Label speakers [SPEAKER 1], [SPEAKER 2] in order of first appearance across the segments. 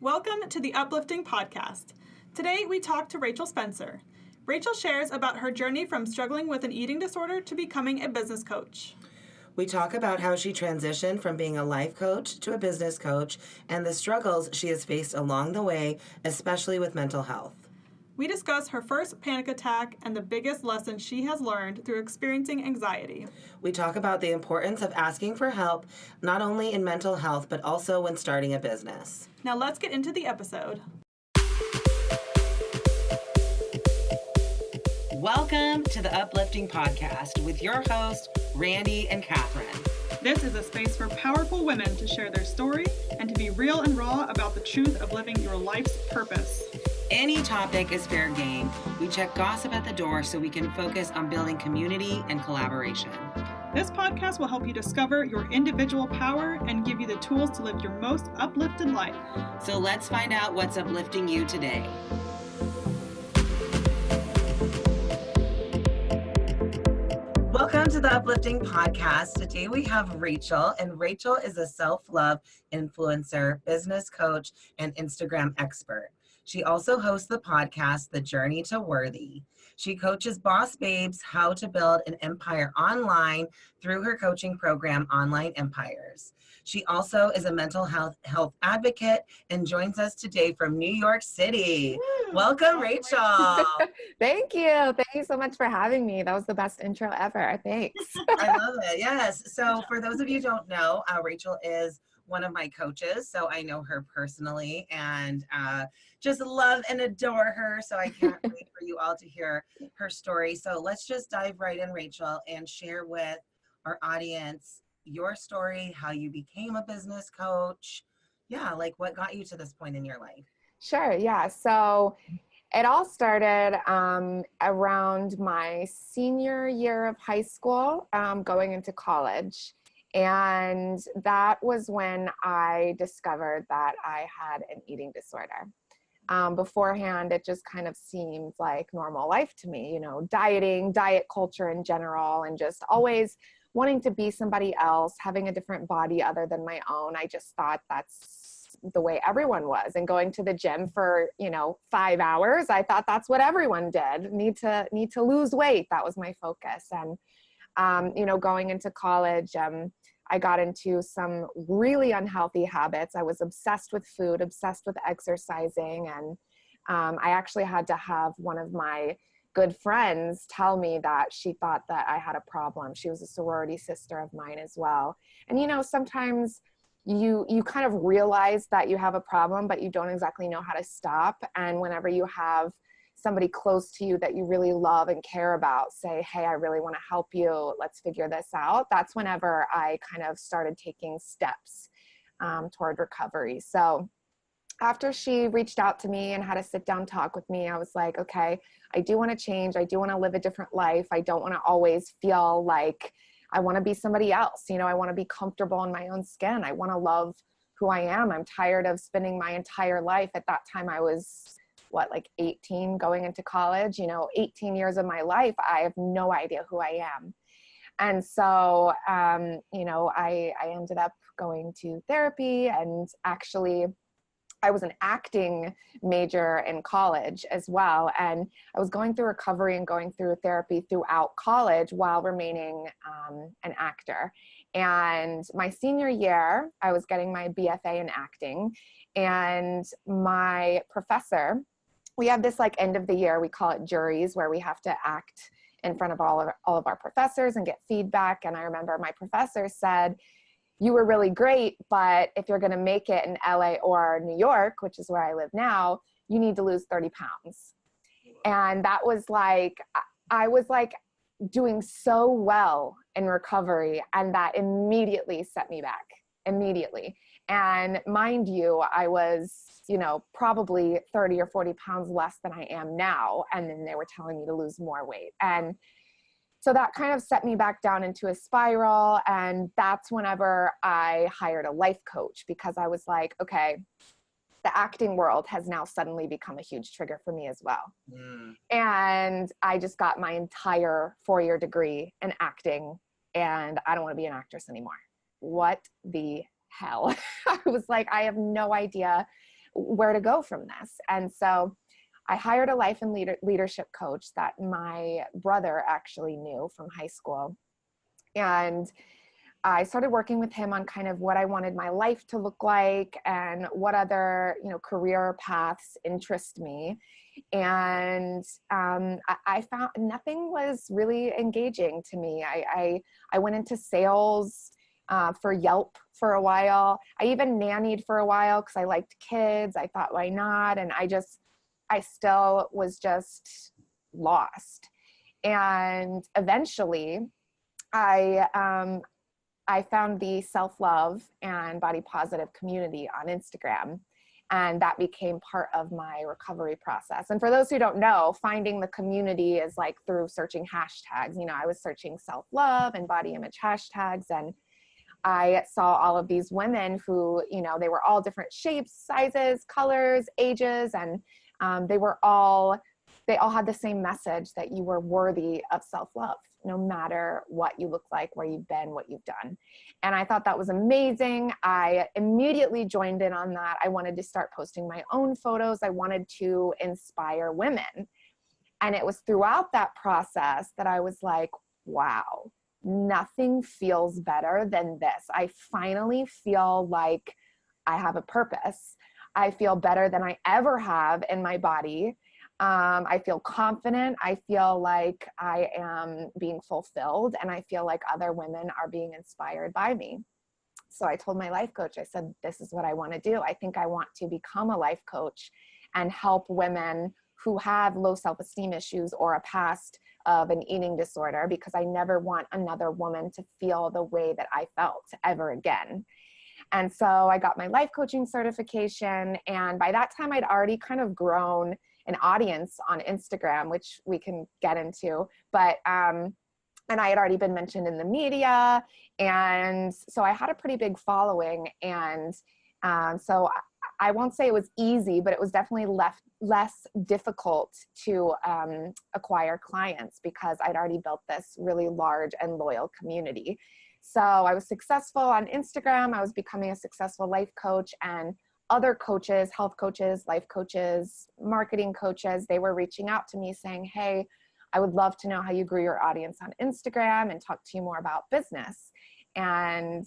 [SPEAKER 1] Welcome to the Uplifting Podcast. Today we talk to Rachel Spencer. Rachel shares about her journey from struggling with an eating disorder to becoming a business coach.
[SPEAKER 2] We talk about how she transitioned from being a life coach to a business coach and the struggles she has faced along the way, especially with mental health.
[SPEAKER 1] We discuss her first panic attack and the biggest lesson she has learned through experiencing anxiety.
[SPEAKER 2] We talk about the importance of asking for help, not only in mental health, but also when starting a business.
[SPEAKER 1] Now let's get into the episode.
[SPEAKER 2] Welcome to the Uplifting Podcast with your hosts, Randy and Catherine.
[SPEAKER 1] This is a space for powerful women to share their story and to be real and raw about the truth of living your life's purpose.
[SPEAKER 2] Any topic is fair game. We check gossip at the door so we can focus on building community and collaboration.
[SPEAKER 1] This podcast will help you discover your individual power and give you the tools to live your most uplifted life.
[SPEAKER 2] So let's find out what's uplifting you today. Welcome to the Uplifting Podcast. Today we have Rachel, and Rachel is a self-love influencer, business coach, and Instagram expert. She also hosts the podcast, The Journey to Worthy. She coaches boss babes how to build an empire online through her coaching program, Online Empires. She also is a mental health advocate and joins us today from New York City. Welcome, Rachel.
[SPEAKER 3] Thank you. Thank you so much for having me. That was the best intro ever. Thanks.
[SPEAKER 2] I love it. Yes. So for those of you who don't know, Rachel is one of my coaches, so I know her personally and just love and adore her. So I can't wait for you all to hear her story. So let's just dive right in, Rachel, and share with our audience your story, how you became a business coach. Yeah, like what got you to this point in your life?
[SPEAKER 3] Sure. Yeah. So it all started around my senior year of high school, going into college. And that was when I discovered that I had an eating disorder. Beforehand, it just kind of seemed like normal life to me, dieting, diet culture in general, and just always wanting to be somebody else, having a different body other than my own. I just thought that's the way everyone was. And going to the gym for, 5 hours, I thought that's what everyone did. Need to lose weight. That was my focus. And going into college, I got into some really unhealthy habits. I was obsessed with food, obsessed with exercising. And I actually had to have one of my good friends tell me that she thought that I had a problem. She was a sorority sister of mine as well. And, sometimes you kind of realize that you have a problem, but you don't exactly know how to stop. And whenever you have somebody close to you that you really love and care about say, hey, I really want to help you, let's figure this out. That's whenever I kind of started taking steps toward recovery. So after she reached out to me and had a sit down talk with me, I was like, okay, I do want to change. I do want to live a different life. I don't want to always feel like I want to be somebody else. I want to be comfortable in my own skin. I want to love who I am. I'm tired of spending my entire life. At that time, I was 18 going into college, 18 years of my life, I have no idea who I am. And so, I ended up going to therapy, and actually I was an acting major in college as well. And I was going through recovery and going through therapy throughout college while remaining an actor. And my senior year, I was getting my BFA in acting, and my professor, we have this end of the year, we call it juries, where we have to act in front of all of our professors and get feedback. And I remember my professor said, you were really great, but if you're going to make it in LA or New York, which is where I live now, you need to lose 30 pounds. And that was I was doing so well in recovery, and that immediately set me back, immediately. And mind you, I was, probably 30 or 40 pounds less than I am now. And then they were telling me to lose more weight. And so that kind of set me back down into a spiral. And that's whenever I hired a life coach, because I was like, okay, the acting world has now suddenly become a huge trigger for me as well. And I just got my entire 4-year degree in acting, and I don't want to be an actress anymore. What the hell? I was like, I have no idea where to go from this. And so I hired a life and leadership coach that my brother actually knew from high school. And I started working with him on kind of what I wanted my life to look like and what other, career paths interest me. And I found nothing was really engaging to me. I went into sales for Yelp for a while. I even nannied for a while because I liked kids. I thought, why not? And I still was just lost. And eventually I found the self-love and body positive community on Instagram, and that became part of my recovery process. And for those who don't know, finding the community is like through searching hashtags. I was searching self-love and body image hashtags, and I saw all of these women who, they were all different shapes, sizes, colors, ages, and they all had the same message that you were worthy of self-love, no matter what you look like, where you've been, what you've done. And I thought that was amazing. I immediately joined in on that. I wanted to start posting my own photos. I wanted to inspire women. And it was throughout that process that I was like, wow, nothing feels better than this. I finally feel like I have a purpose. I feel better than I ever have in my body. I feel confident. I feel like I am being fulfilled, and I feel like other women are being inspired by me. So I told my life coach, I said, this is what I want to do. I think I want to become a life coach and help women who have low self-esteem issues or a past of an eating disorder, because I never want another woman to feel the way that I felt ever again. And so I got my life coaching certification. And by that time, I'd already kind of grown an audience on Instagram, which we can get into, but, and I had already been mentioned in the media. And so I had a pretty big following. And so I won't say it was easy, but it was definitely less difficult to acquire clients because I'd already built this really large and loyal community. So I was successful on Instagram. I was becoming a successful life coach, and other coaches, health coaches, life coaches, marketing coaches, they were reaching out to me saying, hey, I would love to know how you grew your audience on Instagram and talk to you more about business. And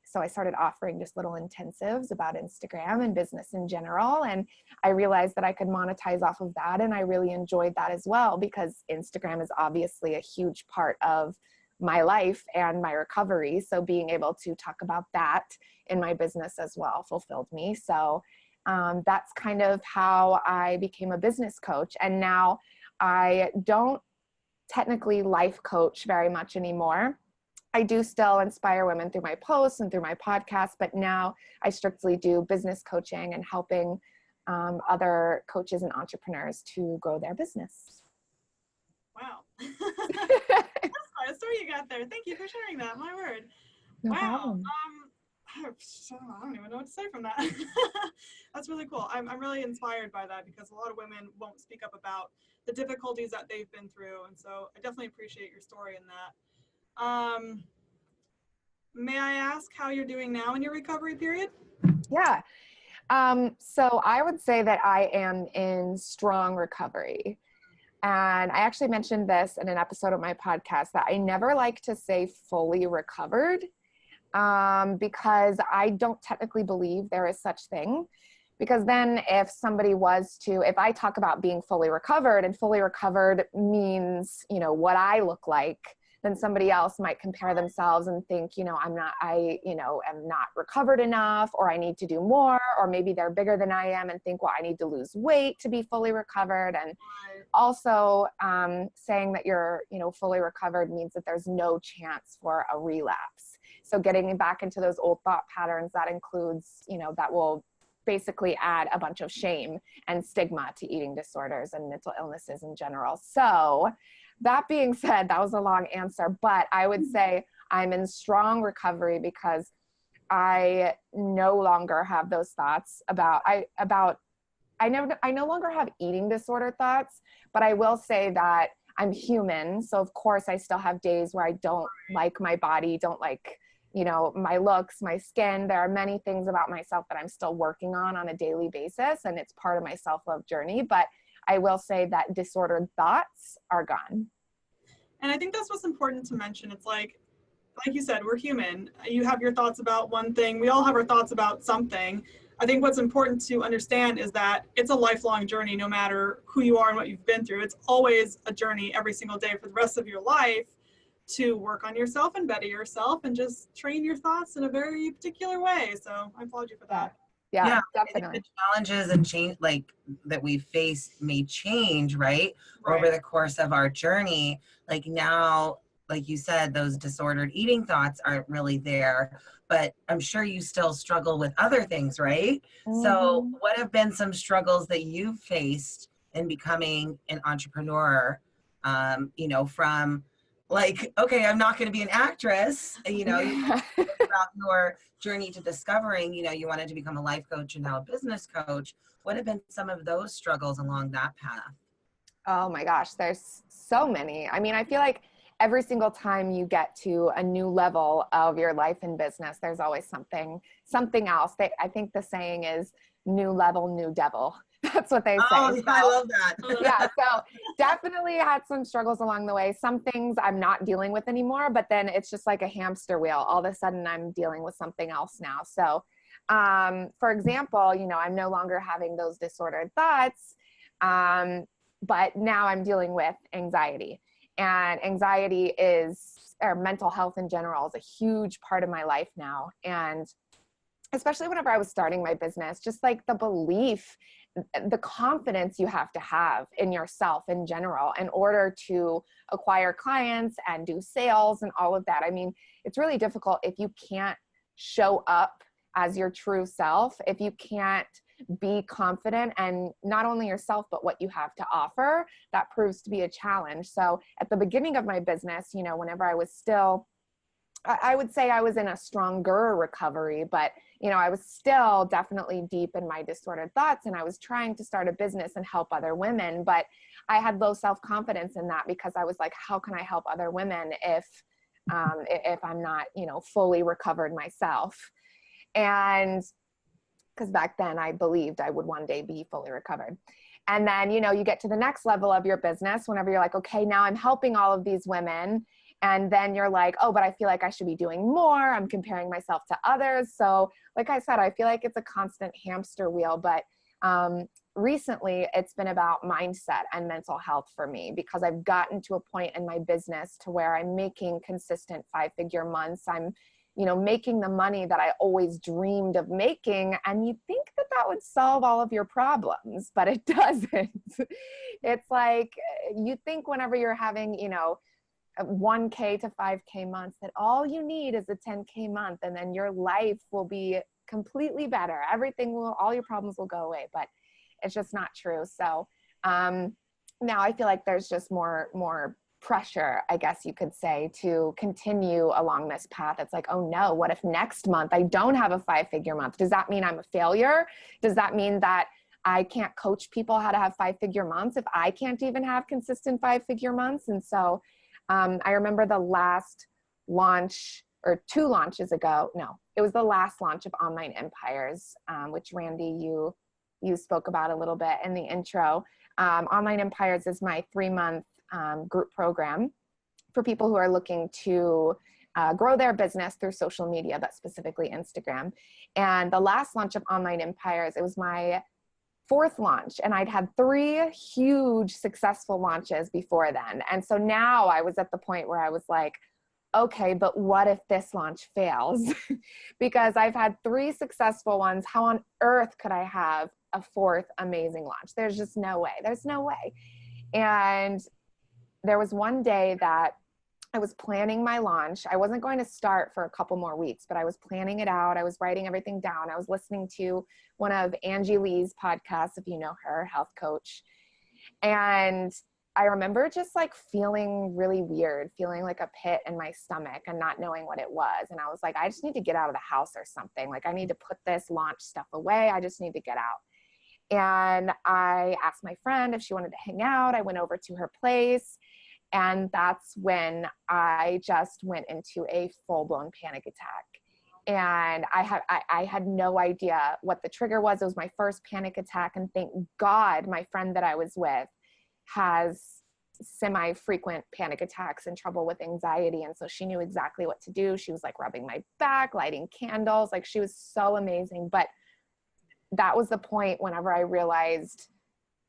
[SPEAKER 3] so I started offering just little intensives about Instagram and business in general. And I realized that I could monetize off of that. And I really enjoyed that as well, because Instagram is obviously a huge part of my life and my recovery. So being able to talk about that in my business as well fulfilled me. So that's kind of how I became a business coach. And now I don't technically life coach very much anymore. I do still inspire women through my posts and through my podcast, but now I strictly do business coaching and helping other coaches and entrepreneurs to grow their business.
[SPEAKER 1] Wow. That's quite a story you got there. Thank you for sharing that. My word.
[SPEAKER 3] No
[SPEAKER 1] wow.
[SPEAKER 3] problem.
[SPEAKER 1] I don't even know what to say from that. That's really cool. I'm really inspired by that, because a lot of women won't speak up about the difficulties that they've been through. And so I definitely appreciate your story in that. May I ask how you're doing now in your recovery period?
[SPEAKER 3] Yeah. So I would say that I am in strong recovery. And I actually mentioned this in an episode of my podcast that I never like to say fully recovered, because I don't technically believe there is such thing. Because then if I talk about being fully recovered, and fully recovered means, what I look like, then somebody else might compare themselves and think, am not recovered enough, or I need to do more, or maybe they're bigger than I am and think, well, I need to lose weight to be fully recovered. And also saying that you're, fully recovered means that there's no chance for a relapse. So getting back into those old thought patterns, that includes, that will basically add a bunch of shame and stigma to eating disorders and mental illnesses in general. So that being said, that was a long answer, but I would say I'm in strong recovery because I no longer have those thoughts I no longer have eating disorder thoughts, but I will say that I'm human. So of course I still have days where I don't like my body, don't like you know, my looks, my skin. There are many things about myself that I'm still working on a daily basis, and it's part of my self-love journey. But I will say that disordered thoughts are gone.
[SPEAKER 1] And I think that's what's important to mention. It's like you said, we're human. You have your thoughts about one thing. We all have our thoughts about something. I think what's important to understand is that it's a lifelong journey, no matter who you are and what you've been through. It's always a journey every single day for the rest of your life to work on yourself and better yourself and just train your thoughts in a very particular way. So I applaud you for that.
[SPEAKER 3] Yeah,
[SPEAKER 2] I think
[SPEAKER 3] definitely.
[SPEAKER 2] the challenges and change like that we face may change, right? Over the course of our journey. Like now, like you said, those disordered eating thoughts aren't really there, but I'm sure you still struggle with other things, right? So what have been some struggles that you've faced in becoming an entrepreneur? You know, from like, okay, I'm not going to be an actress, you know, about your journey to discovering, you know, you wanted to become a life coach and now a business coach. What have been some of those struggles along that path?
[SPEAKER 3] Oh my gosh, there's so many. I mean, I feel like every single time you get to a new level of your life and business, there's always something else. I think the saying is new level, new devil. That's what they say.
[SPEAKER 2] Oh, yeah, I love that.
[SPEAKER 3] Yeah, so definitely had some struggles along the way. Some things I'm not dealing with anymore, but then it's just like a hamster wheel. All of a sudden I'm dealing with something else now. So, for example, you know, I'm no longer having those disordered thoughts, but now I'm dealing with anxiety. And anxiety or mental health in general is a huge part of my life now. And especially whenever I was starting my business, just like the belief, the confidence you have to have in yourself in general in order to acquire clients and do sales and all of that. I mean, it's really difficult if you can't show up as your true self, if you can't be confident and not only yourself, but what you have to offer. That proves to be a challenge. So at the beginning of my business, you know, whenever I was still, I would say I was in a stronger recovery, but you know, I was still definitely deep in my disordered thoughts, and I was trying to start a business and help other women, but I had low self-confidence in that because I was like, how can I help other women if I'm not, you know, fully recovered myself? And because back then I believed I would one day be fully recovered. And then, you know, you get to the next level of your business whenever you're like, okay, now I'm helping all of these women. And then you're like, oh, but I feel like I should be doing more. I'm comparing myself to others. So like I said, I feel like it's a constant hamster wheel, but recently it's been about mindset and mental health for me because I've gotten to a point in my business to where I'm making consistent 5-figure months. I'm, you know, making the money that I always dreamed of making. And you think that that would solve all of your problems, but it doesn't. It's like, you think whenever you're having, you know, 1K to 5K months, that all you need is a 10K month, and then your life will be completely better. All your problems will go away, but it's just not true. So now I feel like there's just more pressure, I guess you could say, to continue along this path. It's like, oh no, what if next month I don't have a 5-figure month? Does that mean I'm a failure? Does that mean that I can't coach people how to have 5-figure months if I can't even have consistent 5-figure months? And so I remember the last launch, or 2 launches ago, no, it was the last launch of Online Empires, which Randy, you spoke about a little bit in the intro. Online Empires is my 3-month group program for people who are looking to grow their business through social media, but specifically Instagram. And the last launch of Online Empires, it was my 4th launch, and I'd had 3 huge successful launches before then. And so now I was at the point where I was like, okay, but what if this launch fails? Because I've had 3 successful ones. How on earth could I have a 4th amazing launch? There's just no way. There's no way. And there was one day that I was planning my launch. I wasn't going to start for a couple more weeks, but I was planning it out. I was writing everything down. I was listening to one of Angie Lee's podcasts, if you know her, health coach. And I remember just like feeling really weird, feeling like a pit in my stomach and not knowing what it was. And I was like, I just need to get out of the house or something. Like I need to put this launch stuff away. I just need to get out. And I asked my friend if she wanted to hang out. I went over to her place. And that's when I just went into a full-blown panic attack. And I had no idea what the trigger was. It was my first panic attack. And thank God my friend that I was with has semi-frequent panic attacks and trouble with anxiety. And so she knew exactly what to do. She was like rubbing my back, lighting candles. Like, she was so amazing. But that was the point whenever I realized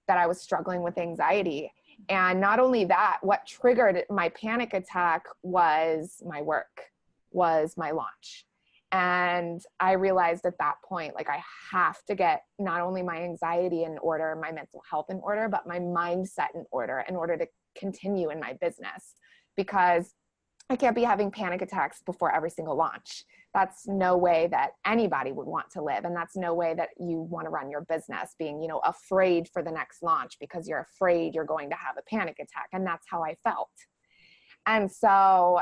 [SPEAKER 3] that I was struggling with anxiety. And not only that, what triggered my panic attack was my work, was my launch. And I realized at that point, like, I have to get not only my anxiety in order, my mental health in order, but my mindset in order to continue in my business, because I can't be having panic attacks before every single launch. That's no way that anybody would want to live. And that's no way that you want to run your business, being, you know, afraid for the next launch because you're afraid you're going to have a panic attack. And that's how I felt. And so,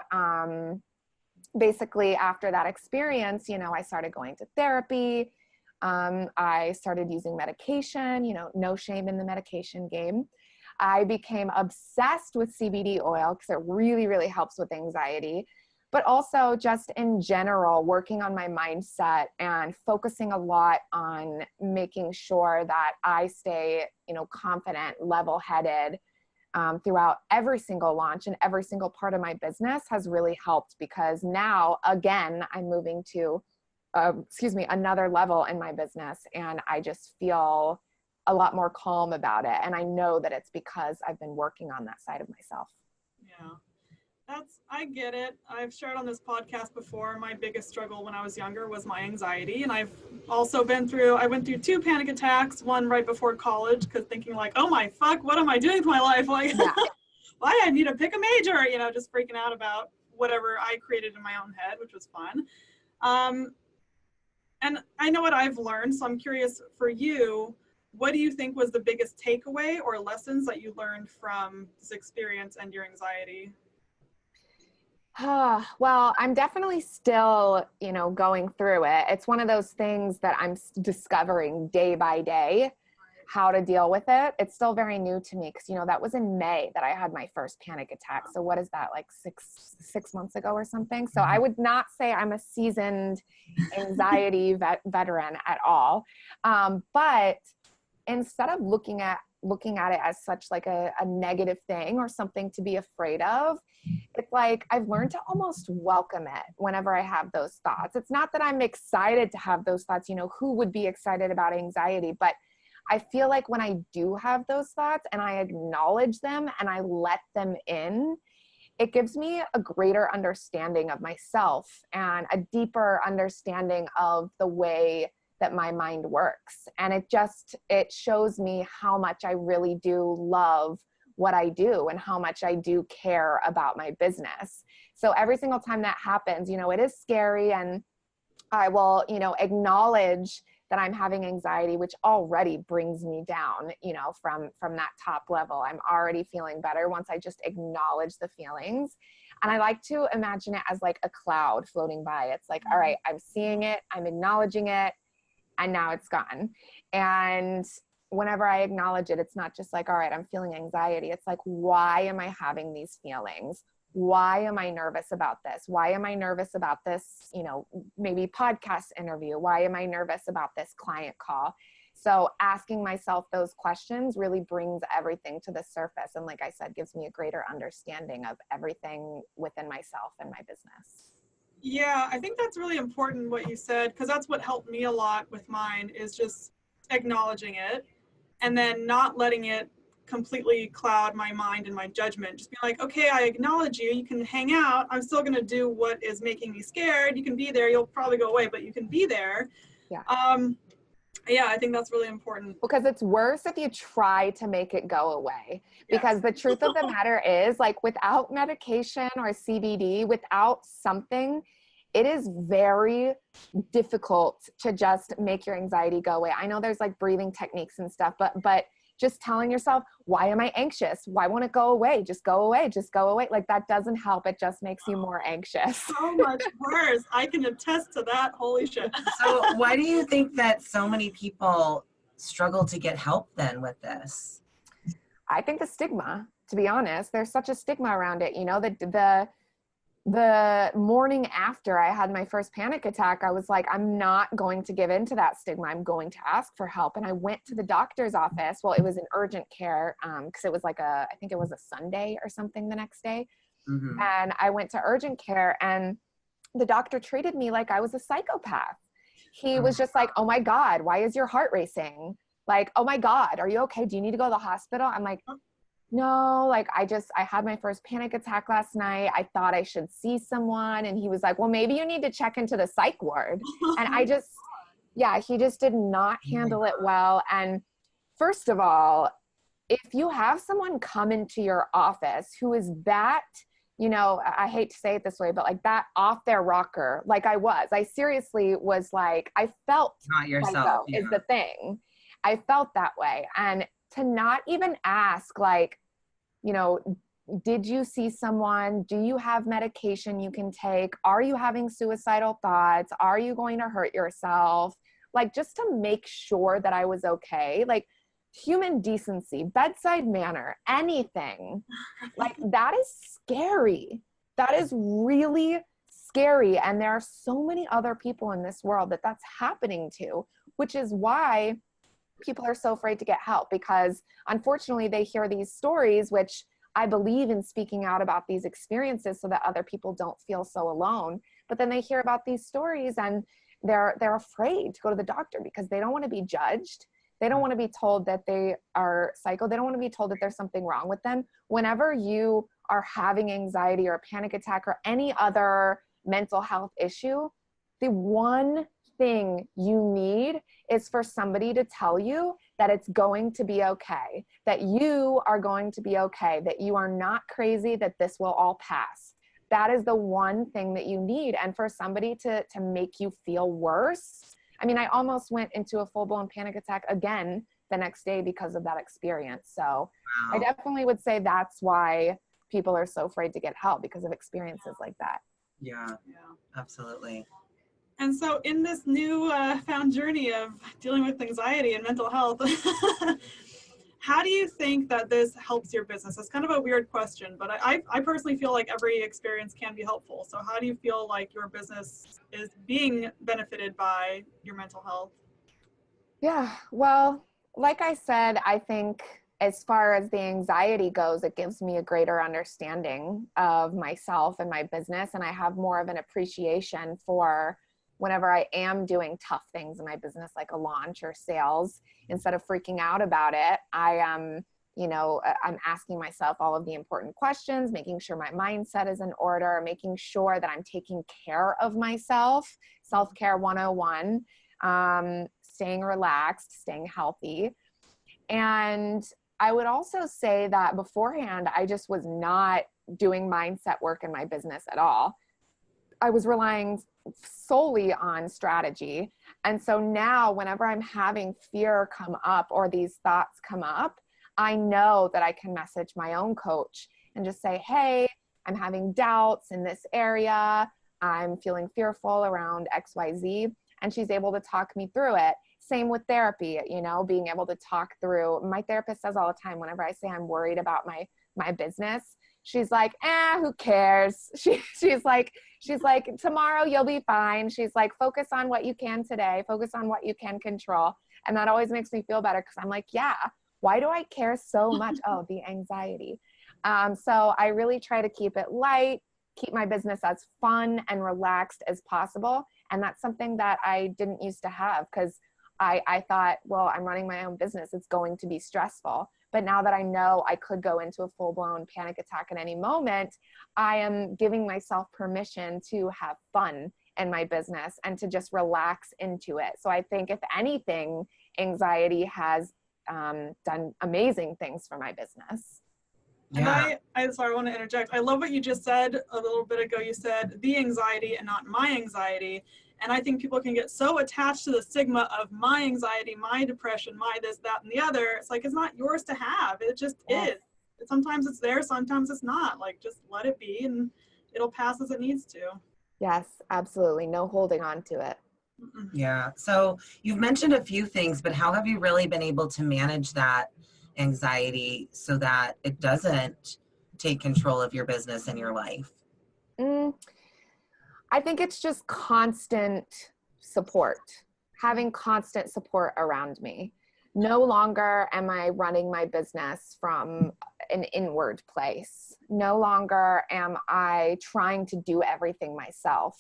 [SPEAKER 3] basically after that experience, you know, I started going to therapy. I started using medication, you know, no shame in the medication game. I became obsessed with CBD oil because it really, really helps with anxiety, but also just in general, working on my mindset and focusing a lot on making sure that I stay, you know, confident, level-headed, throughout every single launch and every single part of my business has really helped, because now, again, I'm moving to, another level in my business, and I just feel a lot more calm about it. And I know that it's because I've been working on that side of myself.
[SPEAKER 1] Yeah, I get it. I've shared on this podcast before, my biggest struggle when I was younger was my anxiety. And I've also I went through 2 panic attacks, one right before college, because thinking like, oh my fuck, what am I doing with my life? Like,
[SPEAKER 3] Yeah.
[SPEAKER 1] why I need to pick a major, you know, just freaking out about whatever I created in my own head, which was fun. And I know what I've learned, so I'm curious for you, what do you think was the biggest takeaway or lessons that you learned from this experience and your anxiety?
[SPEAKER 3] Well, I'm definitely still, you know, going through it. It's one of those things that I'm discovering day by day how to deal with it. It's still very new to me because, you know, that was in May that I had my first panic attack. So what is that, like six months ago or something? So I would not say I'm a seasoned anxiety veteran at all. But instead of looking at it as such like a negative thing or something to be afraid of, it's like I've learned to almost welcome it whenever I have those thoughts. It's not that I'm excited to have those thoughts, you know, who would be excited about anxiety? But I feel like when I do have those thoughts and I acknowledge them and I let them in, it gives me a greater understanding of myself and a deeper understanding of the way that my mind works. And it shows me how much I really do love what I do and how much I do care about my business. So every single time that happens, you know, it is scary, and I will, you know, acknowledge that I'm having anxiety, which already brings me down, you know, from that top level. I'm already feeling better once I just acknowledge the feelings. And I like to imagine it as like a cloud floating by. It's like, all right, I'm seeing it, I'm acknowledging it, and now it's gone. And whenever I acknowledge it, it's not just like, all right, I'm feeling anxiety. It's like, why am I having these feelings? Why am I nervous about this? Why am I nervous about this, you know, maybe podcast interview? Why am I nervous about this client call? So asking myself those questions really brings everything to the surface. And like I said, gives me a greater understanding of everything within myself and my business.
[SPEAKER 1] Yeah, I think that's really important what you said, because that's what helped me a lot with mine, is just acknowledging it and then not letting it completely cloud my mind and my judgment. Just being like, okay, I acknowledge you. You can hang out. I'm still going to do what is making me scared. You can be there. You'll probably go away, but you can be there.
[SPEAKER 3] Yeah.
[SPEAKER 1] Yeah, I think that's really important.
[SPEAKER 3] Because it's worse if you try to make it go away. Because the truth of the matter is, like, without medication or CBD, without something, it is very difficult to just make your anxiety go away. I know there's like breathing techniques and stuff, but just telling yourself, why am I anxious? Why won't it go away? Just go away. Just go away. Like, that doesn't help. It just makes you more anxious.
[SPEAKER 1] So much worse. I can attest to that. Holy shit.
[SPEAKER 2] So why do you think that so many people struggle to get help then with this?
[SPEAKER 3] I think the stigma, to be honest. There's such a stigma around it. You know, the morning after I had my first panic attack, I was like, I'm not going to give in to that stigma. I'm going to ask for help. And I went to the doctor's office. Well, it was an urgent care, because it was like I think it was a Sunday or something the next day.
[SPEAKER 2] Mm-hmm.
[SPEAKER 3] And I went to urgent care, and the doctor treated me like I was a psychopath. He was just like, oh my God, why is your heart racing? Like, oh my God, are you okay? Do you need to go to the hospital? I'm like, no, like I had my first panic attack last night. I thought I should see someone. And he was like, well, maybe you need to check into the psych ward. And he just did not handle it well. And first of all, if you have someone come into your office who is that, you know, I hate to say it this way, but like that off their rocker, like I seriously was like, I felt
[SPEAKER 2] not yourself
[SPEAKER 3] is the thing. I felt that way. And to not even ask, like, you know, did you see someone? Do you have medication you can take? Are you having suicidal thoughts? Are you going to hurt yourself? Like, just to make sure that I was okay. Like, human decency, bedside manner, anything. Like, that is scary. That is really scary. And there are so many other people in this world that that's happening to, which is why people are so afraid to get help, because unfortunately they hear these stories, which I believe in speaking out about these experiences so that other people don't feel so alone. But then they hear about these stories and they're afraid to go to the doctor because they don't want to be judged. They don't want to be told that they are psycho. They don't want to be told that there's something wrong with them. Whenever you are having anxiety or a panic attack or any other mental health issue, the one thing you need is for somebody to tell you that it's going to be okay, that you are going to be okay, that you are not crazy, that this will all pass. That is the one thing that you need. And for somebody to make you feel worse, I mean, I almost went into a full-blown panic attack again the next day because of that experience. So
[SPEAKER 2] Wow.
[SPEAKER 3] I definitely would say that's why people are so afraid to get help, because of experiences like that.
[SPEAKER 2] Yeah, absolutely.
[SPEAKER 1] And so in this new found journey of dealing with anxiety and mental health, how do you think that this helps your business? It's kind of a weird question, but I personally feel like every experience can be helpful. So how do you feel like your business is being benefited by your mental health?
[SPEAKER 3] Yeah, well, like I said, I think as far as the anxiety goes, it gives me a greater understanding of myself and my business. And I have more of an appreciation for whenever I am doing tough things in my business, like a launch or sales. Instead of freaking out about it, I'm asking myself all of the important questions, making sure my mindset is in order, making sure that I'm taking care of myself, self-care 101, staying relaxed, staying healthy. And I would also say that beforehand, I just was not doing mindset work in my business at all. I was relying solely on strategy. And so now whenever I'm having fear come up or these thoughts come up, I know that I can message my own coach and just say, hey, I'm having doubts in this area. I'm feeling fearful around XYZ. And she's able to talk me through it. Same with therapy, being able to talk through. My therapist says all the time, whenever I say I'm worried about my business, she's like, who cares? She's like, tomorrow you'll be fine. She's like, focus on what you can today, focus on what you can control. And that always makes me feel better, because I'm like, yeah, why do I care so much? Oh, the anxiety. So I really try to keep it light, keep my business as fun and relaxed as possible. And that's something that I didn't used to have, because I thought, well, I'm running my own business, it's going to be stressful. But now that I know I could go into a full-blown panic attack at any moment, I am giving myself permission to have fun in my business and to just relax into it. So I think, if anything, anxiety has done amazing things for my business.
[SPEAKER 1] Yeah. And I want to interject. I love what you just said a little bit ago. You said the anxiety and not my anxiety. And I think people can get so attached to the stigma of my anxiety, my depression, my this, that, and the other. It's like, it's not yours to have. It just is. Sometimes it's there, sometimes it's not. Like, just let it be and it'll pass as it needs to.
[SPEAKER 3] Yes, absolutely. No holding on to it.
[SPEAKER 2] Yeah. So you've mentioned a few things, but how have you really been able to manage that anxiety so that it doesn't take control of your business and your life?
[SPEAKER 3] Mm, I think it's just constant support, having constant support around me. No longer am I running my business from an inward place. No longer am I trying to do everything myself.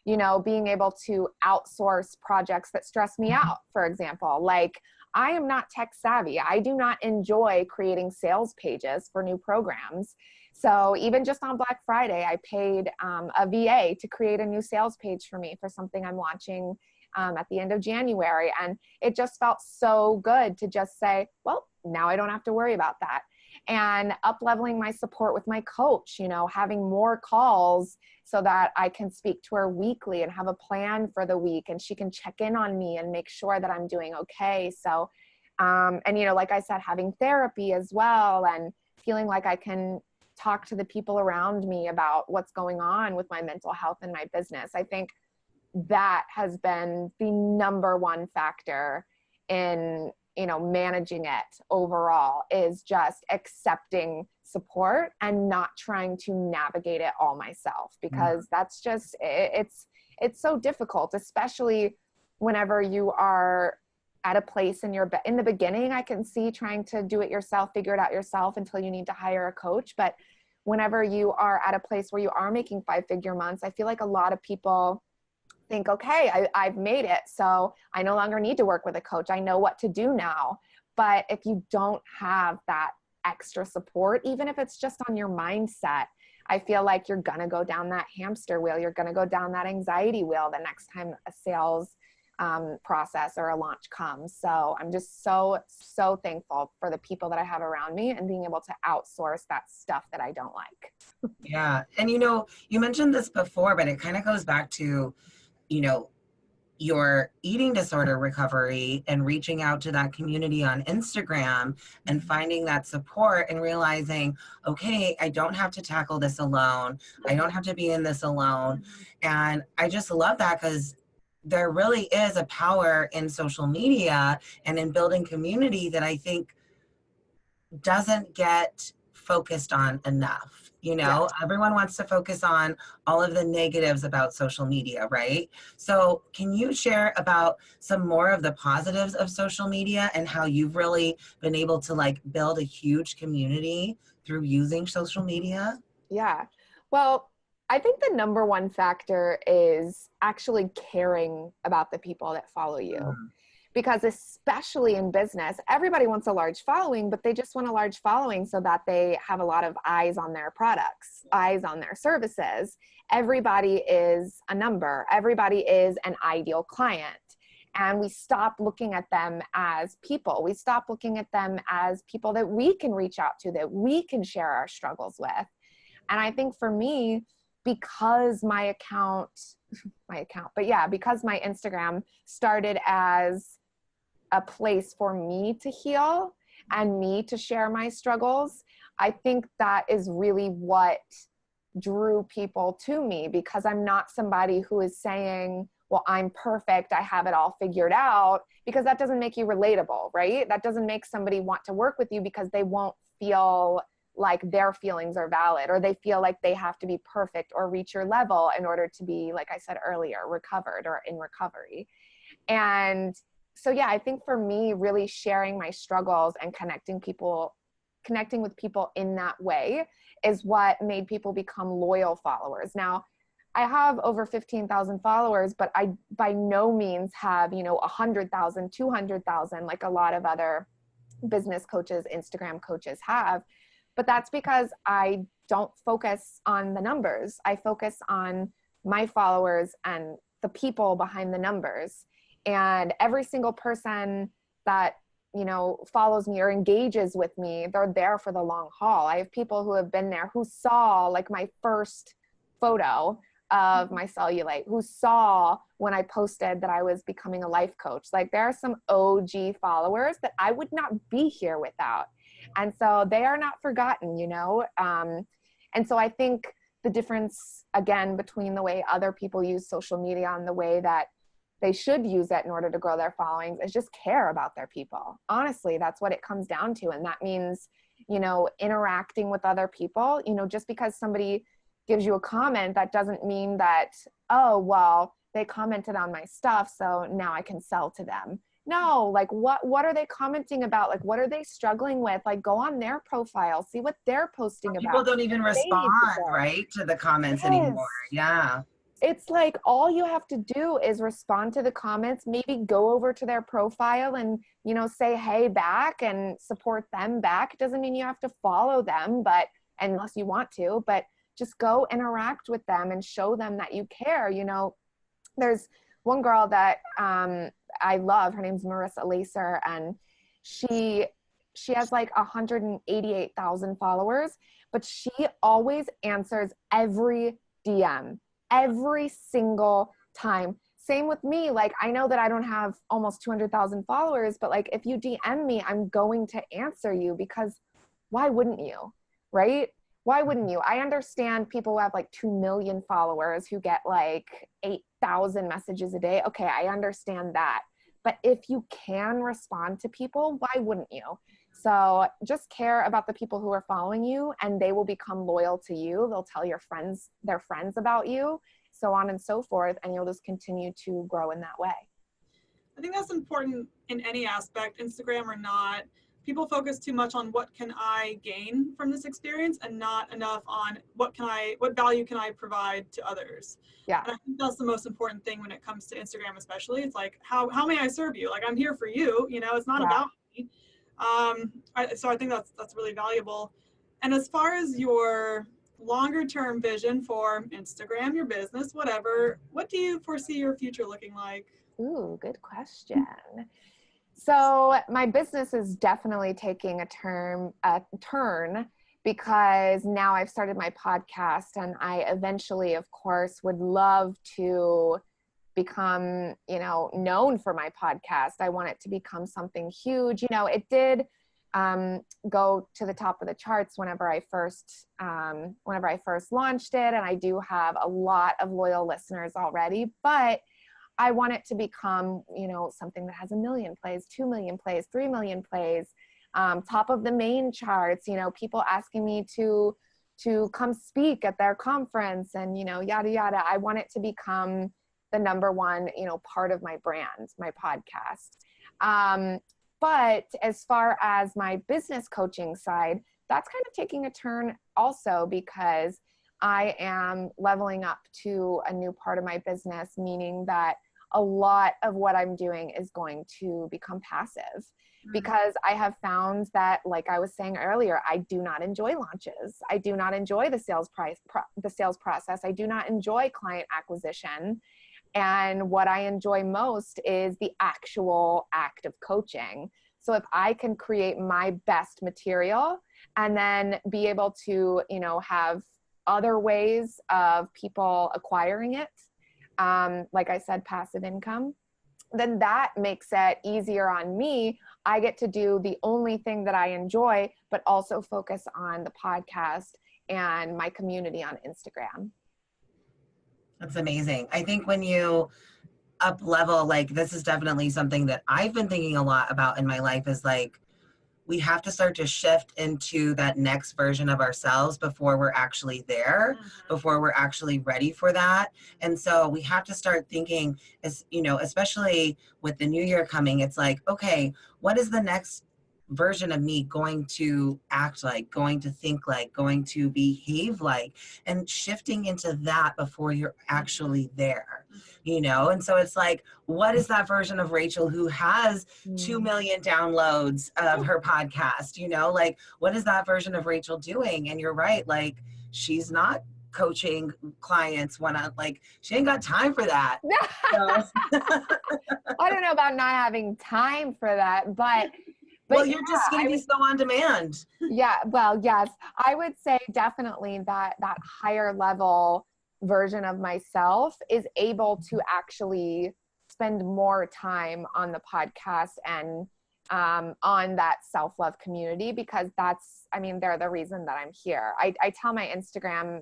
[SPEAKER 3] You know, being able to outsource projects that stress me out, for example, like I am not tech savvy. I do not enjoy creating sales pages for new programs. So even just on Black Friday, I paid a VA to create a new sales page for me for something I'm launching at the end of January. And it just felt so good to just say, well, now I don't have to worry about that. And up-leveling my support with my coach, you know, having more calls so that I can speak to her weekly and have a plan for the week, and she can check in on me and make sure that I'm doing okay. So, and, you know, like I said, having therapy as well, and feeling like I can talk to the people around me about what's going on with my mental health and my business. I think that has been the number one factor in, you know, managing it overall, is just accepting support and not trying to navigate it all myself, because that's just, it's so difficult, especially whenever you are at a place in in the beginning. I can see trying to do it yourself, figure it out yourself until you need to hire a coach. But whenever you are at a place where you are making 5-figure months, I feel like a lot of people think, okay, I've made it, so I no longer need to work with a coach. I know what to do now. But if you don't have that extra support, even if it's just on your mindset, I feel like you're going to go down that hamster wheel. You're going to go down that anxiety wheel the next time a sales process or a launch comes. So I'm just so thankful for the people that I have around me and being able to outsource that stuff that I don't like.
[SPEAKER 2] Yeah. And, you know, you mentioned this before, but it kind of goes back to, you know, your eating disorder recovery and reaching out to that community on Instagram and finding that support and realizing, okay, I don't have to tackle this alone. I don't have to be in this alone. And I just love that, because there really is a power in social media and in building community that I think doesn't get focused on enough. You know, everyone wants to focus on all of the negatives about social media, right? So can you share about some more of the positives of social media and how you've really been able to like build a huge community through using social media?
[SPEAKER 3] Yeah. Well, I think the number one factor is actually caring about the people that follow you. Because especially in business, everybody wants a large following, but they just want a large following so that they have a lot of eyes on their products, eyes on their services. Everybody is a number. Everybody is an ideal client. And we stop looking at them as people. We stop looking at them as people that we can reach out to, that we can share our struggles with. And I think for me, because my Instagram started as a place for me to heal and me to share my struggles, I think that is really what drew people to me, because I'm not somebody who is saying, well, I'm perfect, I have it all figured out, because that doesn't make you relatable, right? That doesn't make somebody want to work with you, because they won't feel like their feelings are valid, or they feel like they have to be perfect or reach your level in order to be, like I said earlier, recovered or in recovery. And so, yeah, I think for me, really sharing my struggles and connecting with people in that way is what made people become loyal followers. Now, I have over 15,000 followers, but I by no means have, 100,000, 200,000, like a lot of other business coaches, Instagram coaches have. But that's because I don't focus on the numbers. I focus on my followers and the people behind the numbers. And every single person that, follows me or engages with me, they're there for the long haul. I have people who have been there, who saw like my first photo of my cellulite, who saw when I posted that I was becoming a life coach. Like, there are some OG followers that I would not be here without. And so they are not forgotten, and so I think the difference, again, between the way other people use social media and the way that they should use it in order to grow their followings, is just care about their people. Honestly, that's what it comes down to. And that means, you know, interacting with other people. You know, just because somebody gives you a comment, that doesn't mean that, oh, well, they commented on my stuff, so now I can sell to them. No, like what are they commenting about? Like, what are they struggling with? Like, go on their profile, see what they're posting about.
[SPEAKER 2] People don't even respond, right, to the comments anymore. Yeah.
[SPEAKER 3] It's like all you have to do is respond to the comments, maybe go over to their profile and, you know, say hey back and support them back. It doesn't mean you have to follow them, but unless you want to, but just go interact with them and show them that you care. You know, there's one girl that I love. Her name's Marissa Lacer, and she has like 188,000 followers, but she always answers every DM every single time. Same with me. Like, I know that I don't have almost 200,000 followers, but like, if you DM me, I'm going to answer you, because why wouldn't you? Right? Why wouldn't you? I understand people who have like 2 million followers who get like 8,000 messages a day. Okay, I understand that. But if you can respond to people, why wouldn't you? So just care about the people who are following you, and they will become loyal to you. They'll tell their friends about you, so on and so forth, and you'll just continue to grow in that way.
[SPEAKER 1] I think that's important in any aspect, Instagram or not. People focus too much on what can I gain from this experience, and not enough on what value can I provide to others.
[SPEAKER 3] Yeah.
[SPEAKER 1] And I think that's the most important thing when it comes to Instagram, especially. It's like, how may I serve you? Like, I'm here for you, you know, it's not about me. So I think that's really valuable. And as far as your longer term vision for Instagram, your business, whatever, what do you foresee your future looking like?
[SPEAKER 3] Ooh, good question. So my business is definitely taking a turn because now I've started my podcast, and I eventually, of course, would love to become, you know, known for my podcast. I want it to become something huge. You know, it did go to the top of the charts whenever I first launched it, and I do have a lot of loyal listeners already, but I want it to become, you know, something that has 1 million plays, 2 million plays, 3 million plays, top of the main charts, you know, people asking me to come speak at their conference, and, you know, yada, yada. I want it to become the number one, you know, part of my brand, my podcast. But as far as my business coaching side, that's kind of taking a turn also, because I am leveling up to a new part of my business, meaning that a lot of what I'm doing is going to become passive, because I have found that, like I was saying earlier, I do not enjoy launches. I do not enjoy the sales process. I do not enjoy client acquisition. And what I enjoy most is the actual act of coaching. So if I can create my best material and then be able to, you know, have other ways of people acquiring it, like I said, passive income, then that makes it easier on me. I get to do the only thing that I enjoy, but also focus on the podcast and my community on Instagram.
[SPEAKER 2] That's amazing. I think when you up level, like, this is definitely something that I've been thinking a lot about in my life, is like, we have to start to shift into that next version of ourselves before we're actually there, before we're actually ready for that. And so we have to start thinking, as you know, especially with the new year coming, it's like, okay, what is the next version of me going to act like, going to think like, going to behave like, and shifting into that before you're actually there, you know? And so it's like, what is that version of Rachel who has 2 million downloads of her podcast, you know? Like, what is that version of Rachel doing? And you're right, like, she's not coaching clients like, she ain't got time for that. So.
[SPEAKER 3] I don't know about not having time for that, but
[SPEAKER 2] well, you're just going to be so on demand.
[SPEAKER 3] Yeah, well, yes. I would say definitely that higher level version of myself is able to actually spend more time on the podcast and on that self-love community, because they're the reason that I'm here. I tell my Instagram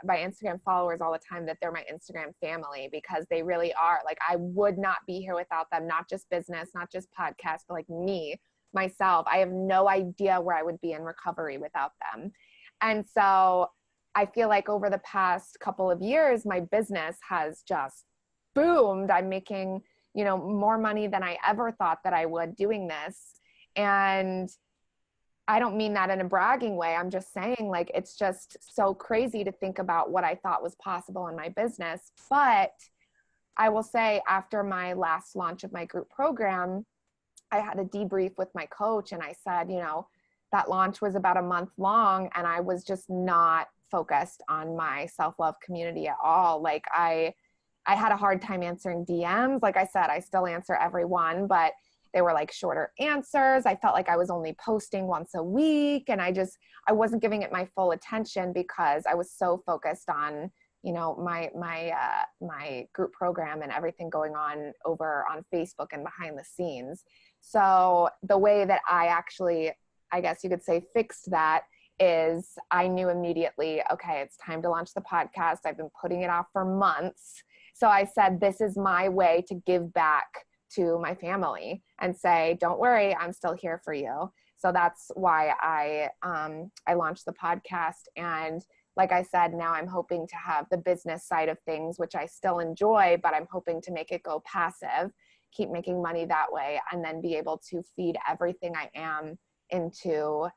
[SPEAKER 3] my Instagram followers all the time that they're my Instagram family, because they really are. Like, I would not be here without them, not just business, not just podcast, but like me, myself. I have no idea where I would be in recovery without them. And so I feel like over the past couple of years, my business has just boomed. I'm making, more money than I ever thought that I would doing this. And I don't mean that in a bragging way. I'm just saying, like, it's just so crazy to think about what I thought was possible in my business. But I will say, after my last launch of my group program, I had a debrief with my coach, and I said, that launch was about a month long, and I was just not focused on my self-love community at all. Like, I had a hard time answering DMs. Like I said, I still answer everyone, but they were like shorter answers. I felt like I was only posting once a week, and I wasn't giving it my full attention because I was so focused on, my group program and everything going on over on Facebook and behind the scenes. So the way that I actually, I guess you could say, fixed that is I knew immediately, okay, it's time to launch the podcast. I've been putting it off for months. So I said, this is my way to give back to my family and say, don't worry, I'm still here for you. So that's why I launched the podcast. And like I said, now I'm hoping to have the business side of things, which I still enjoy, but I'm hoping to make it go passive, keep making money that way, and then be able to feed everything I am into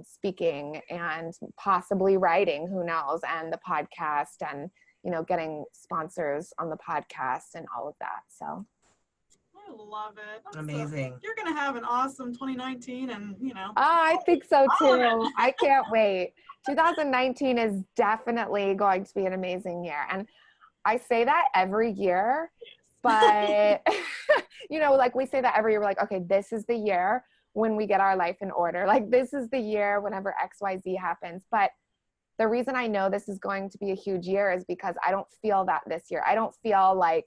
[SPEAKER 3] speaking and possibly writing, who knows, and the podcast, and getting sponsors on the podcast and all of that. So
[SPEAKER 1] I love it.
[SPEAKER 2] Amazing.
[SPEAKER 1] You're going to have an awesome 2019, and
[SPEAKER 3] I think so too. I can't wait. 2019 is definitely going to be an amazing year. And I say that every year, but like we say that every year, we're like, okay, this is the year when we get our life in order. Like, this is the year whenever XYZ happens. But the reason I know this is going to be a huge year is because I don't feel that this year. I don't feel like,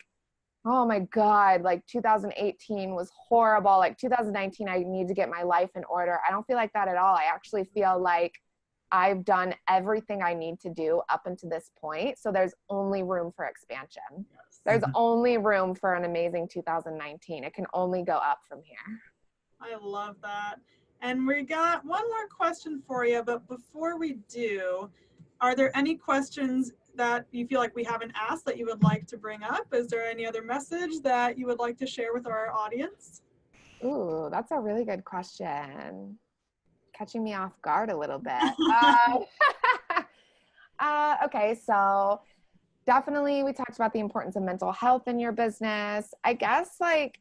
[SPEAKER 3] oh my God, like 2018 was horrible. Like 2019, I need to get my life in order. I don't feel like that at all. I actually feel like I've done everything I need to do up until this point. So there's only room for expansion.
[SPEAKER 1] Yes.
[SPEAKER 3] There's only room for an amazing 2019. It can only go up from here.
[SPEAKER 1] I love that. And we got one more question for you, but before we do, are there any questions that you feel like we haven't asked that you would like to bring up? Is there any other message that you would like to share with our audience?
[SPEAKER 3] Ooh, that's a really good question. Catching me off guard a little bit. Okay, so definitely we talked about the importance of mental health in your business. I guess, like,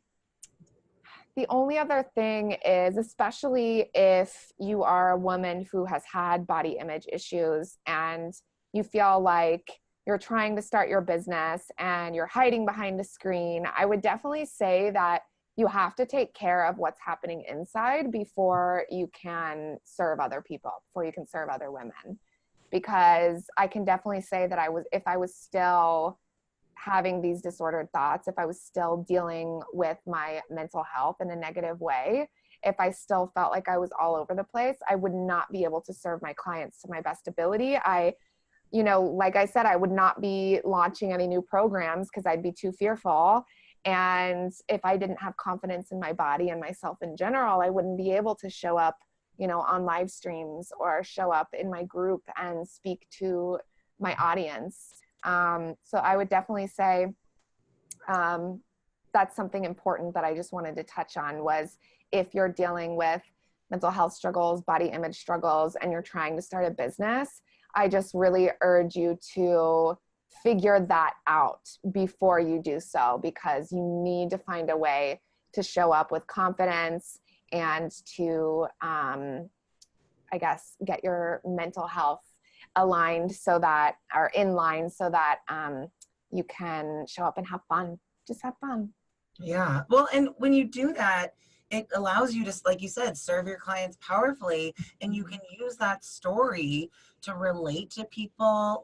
[SPEAKER 3] the only other thing is, especially if you are a woman who has had body image issues and you feel like you're trying to start your business and you're hiding behind a screen, I would definitely say that you have to take care of what's happening inside before you can serve other people, before you can serve other women. Because I can definitely say that if I was still having these disordered thoughts, if I was still dealing with my mental health in a negative way, if I still felt like I was all over the place, I would not be able to serve my clients to my best ability. Like I said, I would not be launching any new programs because I'd be too fearful. And if I didn't have confidence in my body and myself in general, I wouldn't be able to show up, on live streams or show up in my group and speak to my audience. So I would definitely say that's something important that I just wanted to touch on, was if you're dealing with mental health struggles, body image struggles, and you're trying to start a business, I just really urge you to figure that out before you do so, because you need to find a way to show up with confidence and to, I guess, get your mental health aligned in line so that you can show up and have fun. Just have fun.
[SPEAKER 2] Yeah. Well, and when you do that, it allows you to, like you said, serve your clients powerfully, and you can use that story to relate to people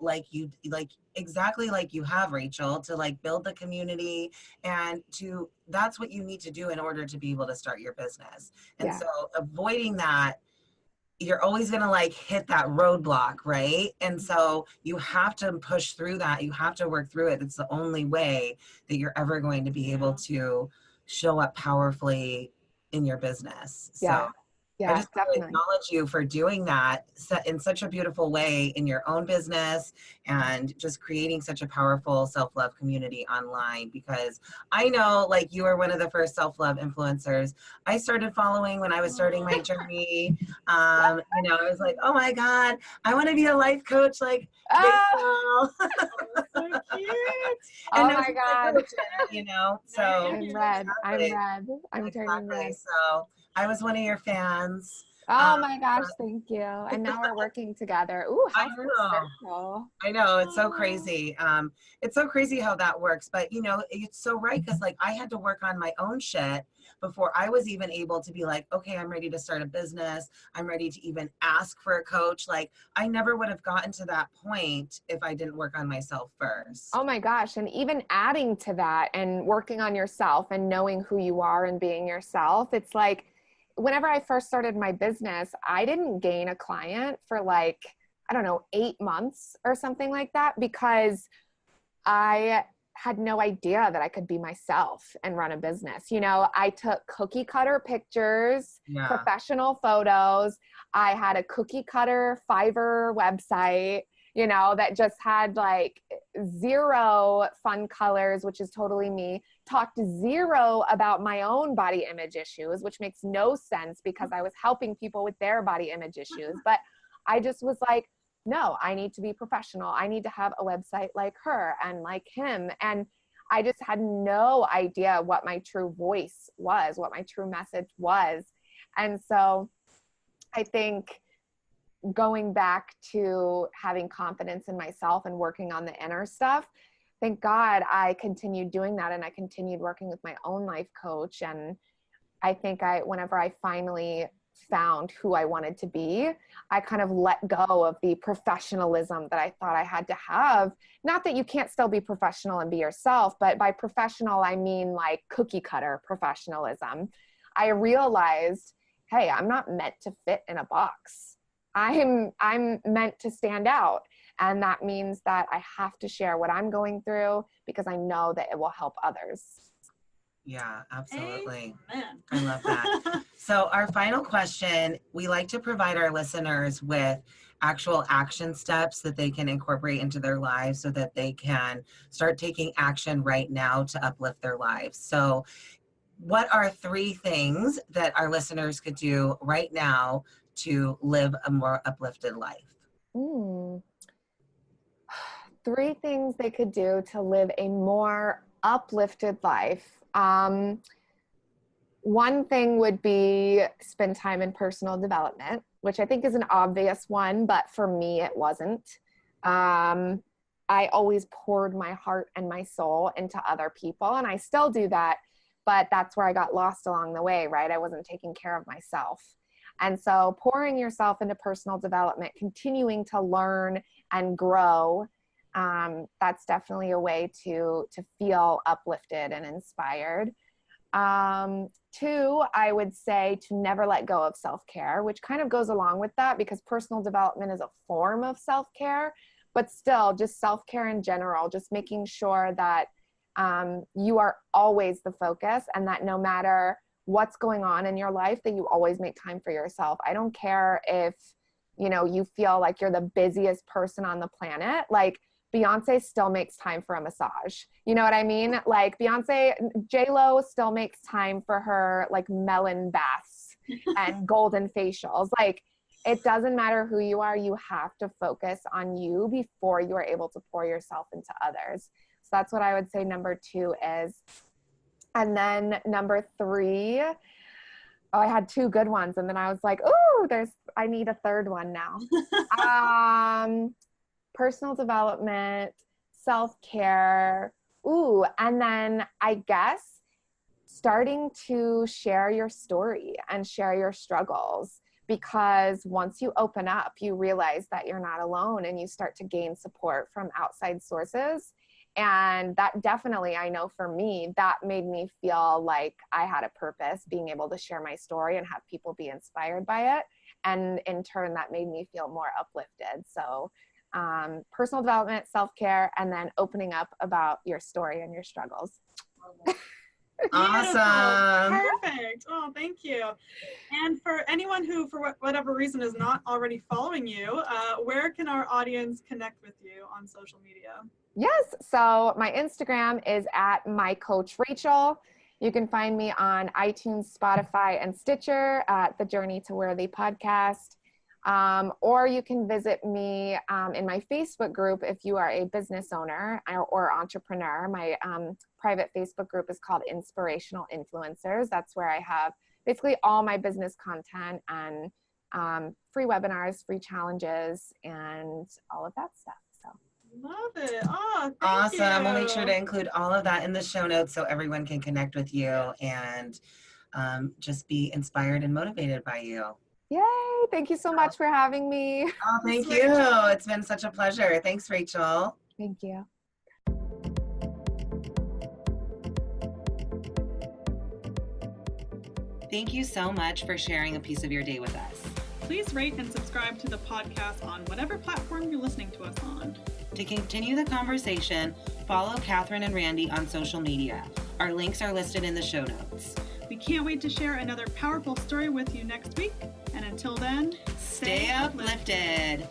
[SPEAKER 2] exactly like you have, Rachel, to like build the community, and that's what you need to do in order to be able to start your business. And so avoiding that you're always going to like hit that roadblock, right? And so you have to push through that. You have to work through it. It's the only way that you're ever going to be able to show up powerfully in your business. So I
[SPEAKER 3] Yeah,
[SPEAKER 2] just want to
[SPEAKER 3] definitely.
[SPEAKER 2] acknowledge you for doing that in such a beautiful way in your own business and just creating such a powerful self-love community online, because I know like you are one of the first self-love influencers I started following when I was starting my journey. You know, I was like, oh my God, I want to be a life coach like
[SPEAKER 3] Oh,
[SPEAKER 2] Rachel.
[SPEAKER 1] So cute.
[SPEAKER 3] oh
[SPEAKER 2] And now
[SPEAKER 3] my
[SPEAKER 2] she's
[SPEAKER 3] God.
[SPEAKER 2] my coach, you know, so
[SPEAKER 3] I'm red. I'm
[SPEAKER 2] exactly.
[SPEAKER 3] red. I'm turning red.
[SPEAKER 2] So I was one of your fans.
[SPEAKER 3] Oh my gosh, thank you. And now we're working together. Ooh,
[SPEAKER 2] I
[SPEAKER 3] how full
[SPEAKER 2] know.
[SPEAKER 3] circle.
[SPEAKER 2] I know, it's so crazy. It's so crazy how that works. But you know, it's so right, because like I had to work on my own shit before I was even able to be like, okay, I'm ready to start a business. I'm ready to even ask for a coach. Like I never would have gotten to that point if I didn't work on myself first.
[SPEAKER 3] Oh my gosh. And even adding to that and working on yourself and knowing who you are and being yourself, it's like whenever I first started my business, I didn't gain a client for like, I don't know, 8 months or something like that, because I had no idea that I could be myself and run a business. You know, I took cookie cutter pictures,
[SPEAKER 2] Yeah.
[SPEAKER 3] professional photos. I had a cookie cutter Fiverr website, you know, that just had like zero fun colors, which is totally me. Talked zero about my own body image issues, which makes no sense because I was helping people with their body image issues. But I just was like, no, I need to be professional. I need to have a website like her and like him. And I just had no idea what my true voice was, what my true message was. And so I think going back to having confidence in myself and working on the inner stuff, thank God I continued doing that. And I continued working with my own life coach. And I think whenever I finally found who I wanted to be, I kind of let go of the professionalism that I thought I had to have. Not that you can't still be professional and be yourself, but by professional, I mean like cookie cutter professionalism. I realized, hey, I'm not meant to fit in a box. I'm meant to stand out. And that means that I have to share what I'm going through because I know that it will help others.
[SPEAKER 2] Yeah, absolutely.
[SPEAKER 1] Amen.
[SPEAKER 2] I love that. So our final question, we like to provide our listeners with actual action steps that they can incorporate into their lives so that they can start taking action right now to uplift their lives. So what are 3 things that our listeners could do right now to live a more uplifted life?
[SPEAKER 3] 3 things they could do to live a more uplifted life. One thing would be spend time in personal development, which I think is an obvious one, but for me, it wasn't. I always poured my heart and my soul into other people, and I still do that, but that's where I got lost along the way, right? I wasn't taking care of myself. And so pouring yourself into personal development, continuing to learn and grow, that's definitely a way to feel uplifted and inspired. 2, I would say to never let go of self-care, which kind of goes along with that because personal development is a form of self-care, but still just self-care in general, just making sure that you are always the focus and that no matter what's going on in your life, that you always make time for yourself. I don't care if, you know, you feel like you're the busiest person on the planet. Like Beyonce still makes time for a massage. You know what I mean? Like J-Lo still makes time for her like melon baths and golden facials. Like it doesn't matter who you are. You have to focus on you before you are able to pour yourself into others. So that's what I would say number 2 is. And then number 3, I had 2 good ones. And then I was like, ooh, I need a third one now. Personal development, self-care. Ooh, and then I guess starting to share your story and share your struggles, because once you open up, you realize that you're not alone and you start to gain support from outside sources. And that definitely, I know for me, that made me feel like I had a purpose, being able to share my story and have people be inspired by it. And in turn, that made me feel more uplifted. So personal development, self-care, and then opening up about your story and your struggles.
[SPEAKER 2] Awesome.
[SPEAKER 1] Perfect. Oh, thank you. And for anyone who, for whatever reason, is not already following you, where can our audience connect with you on social media?
[SPEAKER 3] Yes. So my Instagram is at mycoachrachel. You can find me on iTunes, Spotify, and Stitcher at the Journey to Worthy podcast. Or you can visit me in my Facebook group if you are a business owner or entrepreneur. My private Facebook group is called Inspirational Influencers. That's where I have basically all my business content and free webinars, free challenges, and all of that stuff. So
[SPEAKER 1] love it. Oh,
[SPEAKER 2] awesome.
[SPEAKER 1] thank you.
[SPEAKER 2] We'll make sure to include all of that in the show notes so everyone can connect with you and just be inspired and motivated by you.
[SPEAKER 3] Yay. Thank you so much for having me.
[SPEAKER 2] Oh, thank you. It's been such a pleasure. Thanks, Rachel.
[SPEAKER 3] Thank you.
[SPEAKER 2] Thank you so much for sharing a piece of your day with us.
[SPEAKER 1] Please rate and subscribe to the podcast on whatever platform you're listening to us on.
[SPEAKER 2] To continue the conversation, follow Catherine and Randy on social media. Our links are listed in the show notes.
[SPEAKER 1] We can't wait to share another powerful story with you next week. And until then,
[SPEAKER 2] stay uplifted.